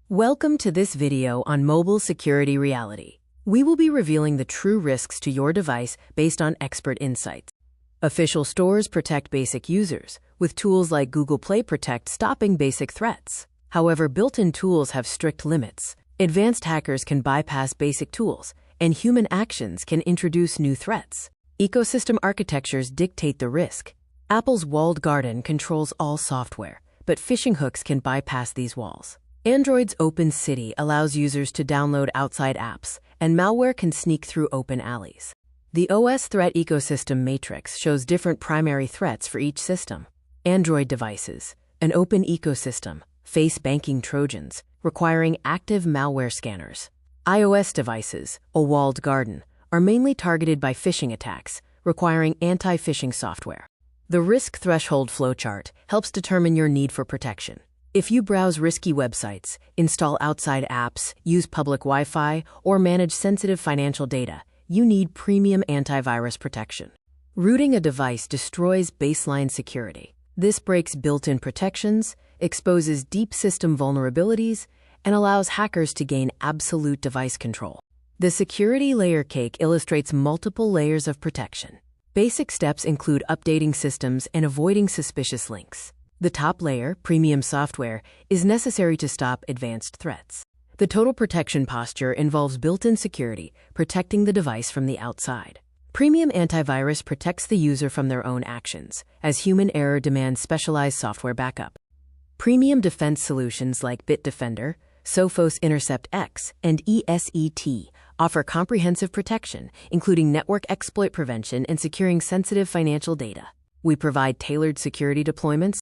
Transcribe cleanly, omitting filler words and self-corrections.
Welcome to this video on mobile security reality. We will be revealing the true risks to your device based on expert insights. Official stores protect basic users, with tools like Google Play Protect stopping basic threats. However, built-in tools have strict limits. Advanced hackers can bypass basic tools, and human actions can introduce new threats. Ecosystem architectures dictate the risk. Apple's walled garden controls all software, but phishing hooks can bypass these walls. Android's Open City allows users to download outside apps, and malware can sneak through open alleys. The OS Threat Ecosystem Matrix shows different primary threats for each system. Android devices, an open ecosystem, face banking Trojans, requiring active malware scanners. iOS devices, a walled garden, are mainly targeted by phishing attacks, requiring anti-phishing software. The risk threshold flowchart helps determine your need for protection. If you browse risky websites, install outside apps, use public Wi-Fi, or manage sensitive financial data, you need premium antivirus protection. Rooting a device destroys baseline security. This breaks built-in protections, exposes deep system vulnerabilities, and allows hackers to gain absolute device control. The security layer cake illustrates multiple layers of protection. Basic steps include updating systems and avoiding suspicious links. The top layer, premium software, is necessary to stop advanced threats. The total protection posture involves built-in security, protecting the device from the outside. Premium antivirus protects the user from their own actions, as human error demands specialized software backup. Premium defense solutions like Bitdefender, Sophos Intercept X, and ESET offer comprehensive protection, including network exploit prevention and securing sensitive financial data. We provide tailored security deployments